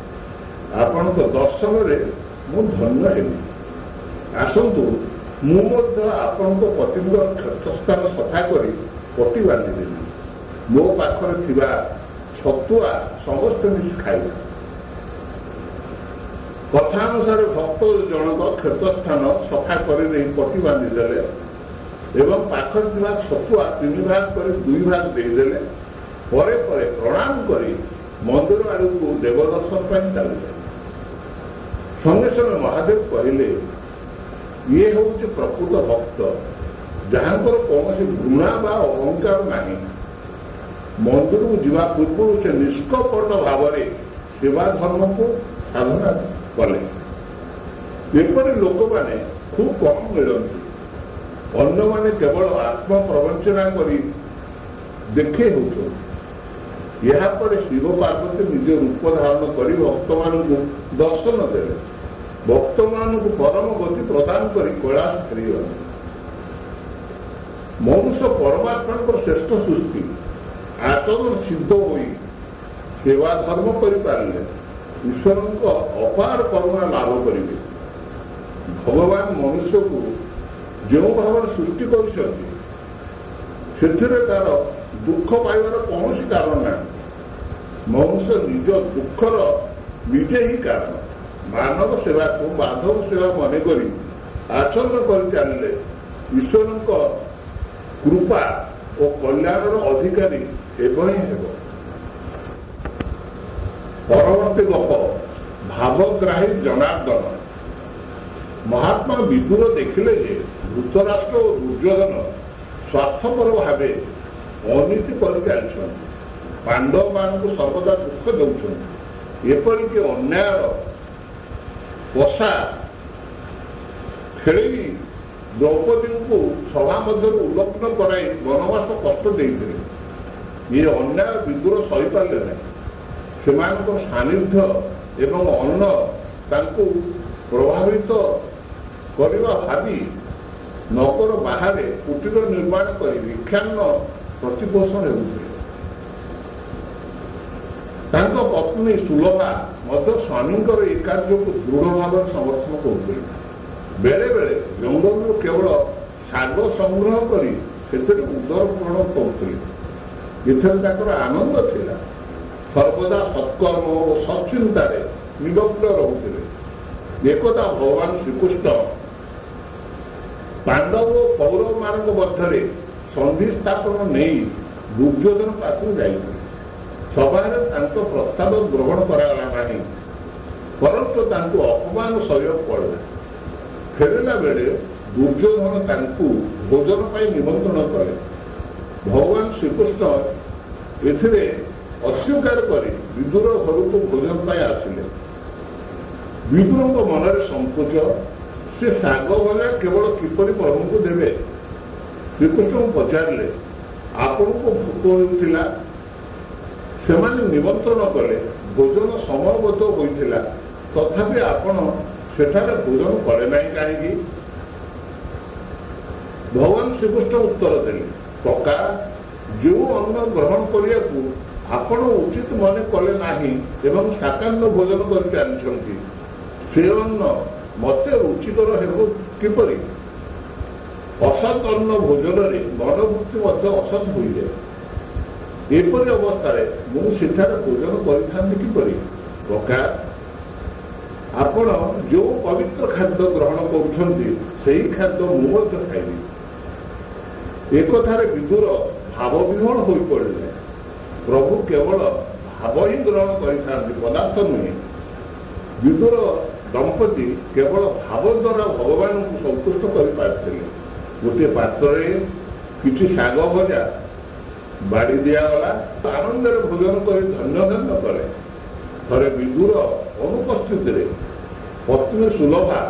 ଆପଣଙ୍କ ଦର୍ଶନରେ ମୁଁ ଧନ୍ୟ ହେବି। ଆସନ୍ତୁ, ମୁଁ ମଧ୍ୟ ଆପଣଙ୍କ ପତିଙ୍କ କ୍ଷତସ୍ଥାନ ସଫା କରି ପଟି ବାନ୍ଧିଦେବି। ମୋ ପାଖରେ ଥିବା ଛତୁଆ ସମସ୍ତେ ମିଶି ଖାଇବା। କଥା ଅନୁସାରେ ଭକ୍ତ ଜଣକ କ୍ଷତସ୍ଥାନ ସଫା କରିଦେଇ ପଟି ବାନ୍ଧିଦେଲେ ଏବଂ ପାଖରେ ଥିବା ଛତୁଆ 3 ଭାଗ କରି 2 ଭାଗ ଦେଇଦେଲେ। ପରେ ପରେ ପ୍ରଣାମ କରି ମନ୍ଦିର ଆଡ଼କୁ ଦେବ ଦର୍ଶନ ପାଇଁ ଚାଲିଲେ। ସଙ୍ଗେ ସଙ୍ଗେ ମହାଦେବ କହିଲେ, ଇଏ ହେଉଛି ପ୍ରକୃତ ଭକ୍ତ, ଯାହାଙ୍କର କୌଣସି ଘୃଣା ବା ଅହଙ୍କାର ନାହିଁ। ମନ୍ଦିରକୁ ଯିବା ପୂର୍ବରୁ ସେ ନିଷ୍କପଟ ଭାବରେ ସେବା ଧର୍ମକୁ ସାଧନା କଲେ। ଏପରି ଲୋକମାନେ ଖୁବ୍ କମ୍ ମିଳନ୍ତି। ଅନ୍ୟମାନେ କେବଳ ଆତ୍ମପ୍ରବଞ୍ଚନା କରି ଦେଖେଇ ହେଉଛନ୍ତି। ଏହାପରେ ଶିବ ପାର୍ବତୀ ନିଜ ରୂପ ଧାରଣ କରି ଭକ୍ତମାନଙ୍କୁ ଦର୍ଶନ ଦେଲେ। ଭକ୍ତମାନଙ୍କୁ ପରମ ଗତି ପ୍ରଦାନ କରି କୈଳାସ ଫେରିଗଲେ। ମନୁଷ୍ୟ ପରମାତ୍ମାଙ୍କର ଶ୍ରେଷ୍ଠ ସୃଷ୍ଟି। ଆଚରଣ ସିଦ୍ଧ ହୋଇ ସେବା ଧର୍ମ କରିପାରିଲେ ଈଶ୍ୱରଙ୍କ ଅପାର କରୁଣା ଲାଭ କରିବେ। ଭଗବାନ ମନୁଷ୍ୟକୁ ଯେଉଁ ଭାବରେ ସୃଷ୍ଟି କରିଛନ୍ତି ସେଥିରେ ତାର ଦୁଃଖ ପାଇବାର କୌଣସି କାରଣ ନାହିଁ। ମନୁଷ୍ୟ ନିଜ ଦୁଃଖର ନିଜେ ହିଁ କାରଣ। ମାନବ ସେବାକୁ ମାଧବ ସେବା ମନେକରି ଆଚରଣ କରି ଚାଲିଲେ ଈଶ୍ୱରଙ୍କ କୃପା ଓ କଲ୍ୟାଣର ଅଧିକାରୀ ହେବ ହିଁ ହେବ। ପରବର୍ତ୍ତୀ ଗପ ଭାବଗ୍ରାହୀ ଜନାର୍ଦ୍ଦନ। ମହାତ୍ମା ବିଦୁର ଦେଖିଲେ ଯେ ଧୃତରାଷ୍ଟ୍ର ଓ ଦୁର୍ଯ୍ୟୋଧନ ସ୍ୱାର୍ଥପର ଭାବେ ଅନୀତି କରି ଚାଲିଛନ୍ତି। ପାଣ୍ଡବମାନଙ୍କୁ ସର୍ବଦା ଦୁଃଖ ଦେଉଛନ୍ତି। ଏପରିକି ଅନ୍ୟାୟର ପଶା ଖେଳି ଦ୍ରୌପଦୀଙ୍କୁ ସଭା ମଧ୍ୟରୁ ଉଲ୍ଲଗ୍ନ କରାଇ ବନବାସ କଷ୍ଟ ଦେଇଥିଲେ। ଏ ଅନ୍ୟାୟ ବିଦୁର ସହିପାରିଲେ ନାହିଁ। ସେମାନଙ୍କର ସାନ୍ନିଧ୍ୟ ଏବଂ ଅନ୍ନ ତାଙ୍କୁ ପ୍ରଭାବିତ କରିବା ଭାବି ନଗର ବାହାରେ କୁଟୀର ନିର୍ମାଣ କରି ଭିକ୍ଷାନ୍ନ ପ୍ରତିପୋଷଣ ହେଉଥିଲେ। ତାଙ୍କ ପତ୍ନୀ ସୁଲଭା ମଧ୍ୟ ସ୍ୱାମୀଙ୍କର ଏ କାର୍ଯ୍ୟକୁ ଦୃଢ଼ ଭାବରେ ସମର୍ଥନ କରୁଥିଲେ। ବେଳେ ବେଳେ ଜଙ୍ଗଲରୁ କେବଳ ଶାଗ ସଂଗ୍ରହ କରି ସେଥିରେ ଉଦର ପୂରଣ କରୁଥିଲେ। ଏଥିରେ ତାଙ୍କର ଆନନ୍ଦ ଥିଲା। ସର୍ବଦା ସତ୍କର୍ମ ଓ ସତ୍ଚିନ୍ତାରେ ନିମଗ୍ନ ରହୁଥିଲେ। ଏକଦା ଭଗବାନ ଶ୍ରୀକୃଷ୍ଣ ପାଣ୍ଡବ ଓ କୌରବମାନଙ୍କ ମଧ୍ୟରେ ସନ୍ଧି ସ୍ଥାପନ ନେଇ ଦୁର୍ଯ୍ୟୋଧନ ପାଖକୁ ଯାଇଥିଲେ। ସଭାରେ ତାଙ୍କ ପ୍ରସ୍ତାବ ଗ୍ରହଣ କରାଗଲା ନାହିଁ, ପରନ୍ତୁ ତାଙ୍କୁ ଅପମାନ ସହିବାକୁ ପଡ଼ିଲା। ଫେରିଲା ବେଳେ ଦୁର୍ଯ୍ୟୋଧନ ତାଙ୍କୁ ଭୋଜନ ପାଇଁ ନିମନ୍ତ୍ରଣ କଲେ। ଭଗବାନ ଶ୍ରୀକୃଷ୍ଣ ଏଥିରେ ଅସ୍ୱୀକାର କରି ବିଦୁର ଘରକୁ ଭୋଜନ ପାଇଁ ଆସିଲେ। ବିଦୁରଙ୍କ ମନରେ ସଂକୋଚ। ସେ ଶାଗ ଭଜା କେବଳ କିପରି ପ୍ରଭୁଙ୍କୁ ଦେବେ? ଶ୍ରୀକୃଷ୍ଣଙ୍କୁ ପଚାରିଲେ, ଆପଣଙ୍କୁ ଭୋକ ହେଉଥିଲା? ସେମାନେ ନିମନ୍ତ୍ରଣ କଲେ। ଭୋଜନ ସମୟବଦ୍ଧ ହୋଇଥିଲା, ତଥାପି ଆପଣ ସେଠାରେ ଭୋଜନ କଲେ ନାହିଁ କାହିଁକି? ଭଗବାନ ଶ୍ରୀକୃଷ୍ଣ ଉତ୍ତର ଦେଲେ, କକା, ଯେଉଁ ଅନ୍ନ ଗ୍ରହଣ କରିବାକୁ ଆପଣ ଉଚିତ ମନେ କଲେ ନାହିଁ ଏବଂ ସାକାନ୍ନ ଭୋଜନ କରି ଚାଲିଛନ୍ତି, ସେ ଅନ୍ନ ମତେ ରୁଚିକର ହେବ କିପରି? ଅସତ୍ ଅନ୍ନ ଭୋଜନରେ ମନୋବୃତ୍ତି ମଧ୍ୟ ଅସତ୍ ହୋଇଯାଏ। ଏପରି ଅବସ୍ଥାରେ ମୁଁ ସେଠାରେ ଭୋଜନ କରିଥାନ୍ତି କିପରି? କକା, ଆପଣ ଯେଉଁ ପବିତ୍ର ଖାଦ୍ୟ ଗ୍ରହଣ କରୁଛନ୍ତି ସେହି ଖାଦ୍ୟ ମୁଁ ମଧ୍ୟ ଖାଇବି। ଏକଥାରେ ବିଦୁର ଭାବବିହ୍ୱଳ ହୋଇପଡ଼ିଲେ। ପ୍ରଭୁ କେବଳ ଭାବ ହିଁ ଗ୍ରହଣ କରିଥାନ୍ତି, ପଦାର୍ଥ ନୁହେଁ। ବିଦୁର ଦମ୍ପତି କେବଳ ଭାବ ଦ୍ୱାରା ଭଗବାନଙ୍କୁ ସନ୍ତୁଷ୍ଟ କରିପାରିଥିଲେ। ଗୋଟିଏ ପାତ୍ରରେ କିଛି ଶାଗ ଭଜା ବାଡ଼ି ଦିଆଗଲା। ଆନନ୍ଦରେ ଭୋଜନ କରି ଧନ୍ୟ ଧନ୍ୟ କଲେ। ଥରେ ବିଦୁର ଅନୁପସ୍ଥିତିରେ ପତ୍ନୀ ସୁଲଭା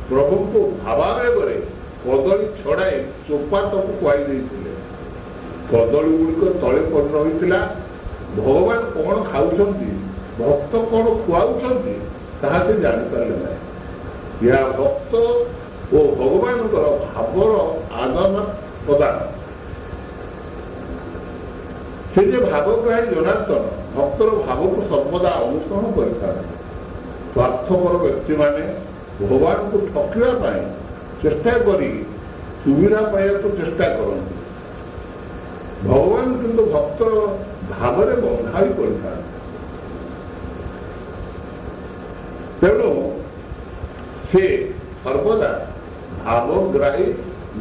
ପ୍ରଭୁଙ୍କୁ ଭାବାବେଗରେ କଦଳୀ ଛଡ଼ାଇ ଚୋପା ତାକୁ ଖୁଆଇ ଦେଇଥିଲେ। କଦଳୀ ଗୁଡ଼ିକ ତଳେ ପଡ଼ି ରହିଥିଲା। ଭଗବାନ କ'ଣ ଖାଉଛନ୍ତି, ଭକ୍ତ କ'ଣ ଖୁଆଉଛନ୍ତି ତାହା ସେ ଜାଣିପାରିଲେ ନାହିଁ। ଏହା ଭକ୍ତ ଓ ଭଗବାନଙ୍କର ଭାବର ଆଦାନ ପ୍ରଦାନ। ସେ ଯେ ଭାବଗ୍ରାହୀ ଜନାର୍ଦ୍ଦନ ଭକ୍ତର ଭାବକୁ ସର୍ବଦା ଅନୁସରଣ କରିଥାନ୍ତି। ସ୍ୱାର୍ଥପର ବ୍ୟକ୍ତିମାନେ ଭଗବାନଙ୍କୁ ଠକିବା ପାଇଁ ଚେଷ୍ଟା କରି ସୁବିଧା ପାଇବାକୁ ଚେଷ୍ଟା କରନ୍ତି। ଭଗବାନ କିନ୍ତୁ ଭକ୍ତର ଭାବରେ ବନ୍ଧା ହୋଇ ପଡ଼ିଥାନ୍ତି। ତେଣୁ ସେ ସର୍ବଦା ଭାବଗ୍ରାହୀ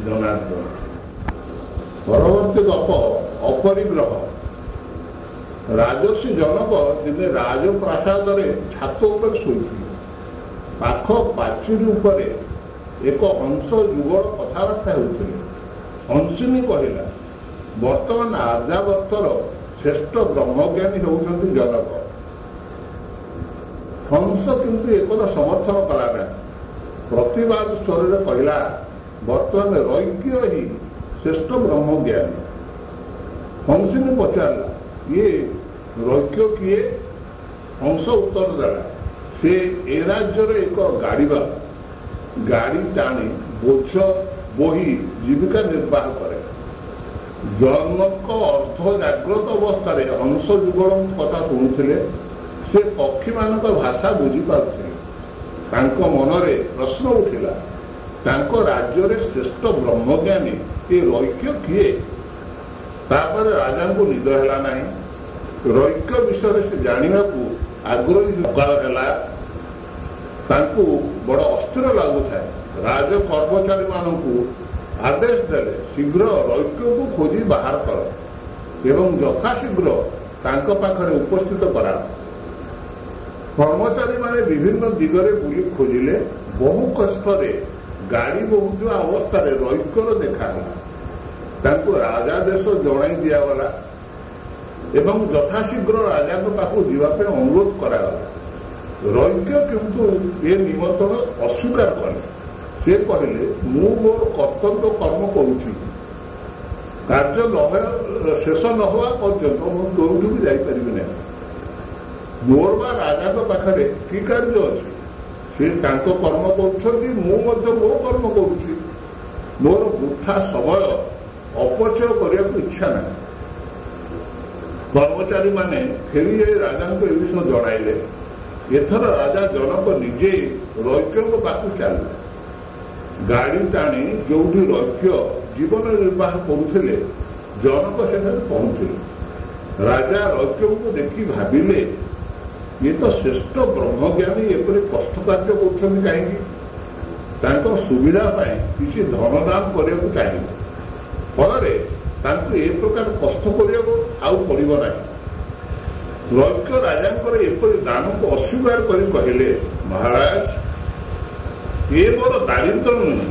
ଜନାର୍ଦ୍ଦନ। ପରବର୍ତ୍ତୀ ଗପ ଅପରିଗ୍ରହ। ରାଜର୍ଷି ଜନକ ଦିନେ ରାଜପ୍ରାସାଦରେ ଛାତ ଉପରେ ଶୋଇଥିଲେ। ପାଖ ପାଚେରୀ ଉପରେ ଏକ ହଂସ ଯୁଗଳ କଥାବାର୍ତ୍ତା ହେଉଥିଲେ। ହଂସିନୀ କହିଲା, ବର୍ତ୍ତମାନ ଆର୍ଯ୍ୟାବର୍ତ୍ତର ଶ୍ରେଷ୍ଠ ବ୍ରହ୍ମଜ୍ଞାନୀ ହେଉଛନ୍ତି ଜନକ। ହଂସ କିନ୍ତୁ ଏକଥା ସମର୍ଥନ କଲା ନାହିଁ। ପ୍ରତିବାଦ ସ୍ୱରରେ କହିଲା, ବର୍ତ୍ତମାନ ରୈକ୍ୟ ହିଁ ଶ୍ରେଷ୍ଠ ବ୍ରହ୍ମଜ୍ଞାନୀ। ହଂସିନୀ ପଚାରିଲା ଇଏ ରୈକ୍ୟ କିଏ? ହଂସ ଉତ୍ତର ଦେଲା ସେ ଏ ରାଜ୍ୟର ଏକ ଗାଡ଼ି ଟାଣି ବୋଝ ବୋହି ଜୀବିକା ନିର୍ବାହ କରେ। ଜନକ ଅର୍ଦ୍ଧ ଜାଗ୍ରତ ଅବସ୍ଥାରେ ହଂସ ଯୁଗଳଙ୍କ କଥା ଶୁଣୁଥିଲେ। ସେ ପକ୍ଷୀମାନଙ୍କ ଭାଷା ବୁଝିପାରୁଥିଲେ। ତାଙ୍କ ମନରେ ପ୍ରଶ୍ନ ଉଠିଲା ତାଙ୍କ ରାଜ୍ୟରେ ଶ୍ରେଷ୍ଠ ବ୍ରହ୍ମଜ୍ଞାନୀ ଏ ରୈକ୍ୟ କିଏ? ତାପରେ ରାଜାଙ୍କୁ ନିଦ ହେଲା ନାହିଁ। ରୈକ୍ୟ ବିଷୟରେ ସେ ଜାଣିବାକୁ ଆଗ୍ରହୀ ହେଲା। ତାଙ୍କୁ ବଡ଼ ଅସ୍ଥିର ଲାଗୁଥାଏ। ରାଜ କର୍ମଚାରୀମାନଙ୍କୁ ଆଦେଶ ଦେଲେ ଶୀଘ୍ର ରୈକ୍ୟକୁ ଖୋଜି ବାହାର କର ଏବଂ ଯଥାଶୀଘ୍ର ତାଙ୍କ ପାଖରେ ଉପସ୍ଥିତ କରାଅ। କର୍ମଚାରୀମାନେ ବିଭିନ୍ନ ଦିଗରେ ବୁଲି ଖୋଜିଲେ। ବହୁ କଷ୍ଟରେ ଗାଡ଼ି ବହୁଥିବା ଅବସ୍ଥାରେ ରୈକ୍ୟର ଦେଖାହେଲା। ତାଙ୍କୁ ରାଜାଦେଶ ଜଣାଇ ଦିଆଗଲା ଏବଂ ଯଥାଶୀଘ୍ର ରାଜାଙ୍କ ପାଖକୁ ଯିବା ପାଇଁ ଅନୁରୋଧ କରାଗଲା। ରୈକ୍ୟ କିନ୍ତୁ ଏ ନିମନ୍ତ୍ରଣ ଅସ୍ୱୀକାର କଲେ। ସେ କହିଲେ ମୁଁ ମୋର କର୍ତ୍ତବ୍ୟ କର୍ମ କରୁଛି। କାର୍ଯ୍ୟ ଶେଷ ନ ହେବା ପର୍ଯ୍ୟନ୍ତ ମୁଁ କେଉଁଠି ବି ଯାଇପାରିବି ନାହିଁ। ମୋର ବା ରାଜାଙ୍କ ପାଖରେ କି କାର୍ଯ୍ୟ ଅଛି? ସେ ତାଙ୍କ କର୍ମ କରୁଛନ୍ତି, ମୁଁ ମଧ୍ୟ ମୋ କର୍ମ କରୁଛି। ମୋର ବୃଥା ସମୟ ଅପଚୟ କରିବାକୁ ଇଚ୍ଛା ନାହିଁ। କର୍ମଚାରୀମାନେ ଫେରି ଯାଇ ରାଜାଙ୍କୁ ଏ ବିଷୟ ଜଣାଇଲେ। ଏଥର ରାଜା ଜନକ ନିଜେ ରୈକ୍ୟଙ୍କ ପାଖକୁ ଚାଲିଲେ। ଗାଡ଼ି ଟାଣି ଯେଉଁଠି ରୈକ୍ୟ ଜୀବନ ନିର୍ବାହ କରୁଥିଲେ ଜନକ ସେଠାରେ ପହଞ୍ଚିଲେ। ରାଜା ରୈକ୍ୟଙ୍କୁ ଦେଖି ଭାବିଲେ ଇଏ ତ ଶ୍ରେଷ୍ଠ ବ୍ରହ୍ମଜ୍ଞାନୀ ଏପରି କଷ୍ଟ କାର୍ଯ୍ୟ କରୁଛନ୍ତି କାହିଁକି? ତାଙ୍କ ସୁବିଧା ପାଇଁ କିଛି ଧନଦାନ କରିବାକୁ ଚାହିଁଲେ। ଫଳରେ ତାଙ୍କୁ ଏ ପ୍ରକାର କଷ୍ଟ କରିବାକୁ ଆଉ ପଡ଼ିବ ନାହିଁ। ରୈକ୍ୟ ରାଜାଙ୍କର ଏପରି ଦାନକୁ ଅସ୍ୱୀକାର କରି କହିଲେ ମହାରାଜ ଏ ମୋର ଦାରିଦ୍ର୍ୟ ନୁହେଁ,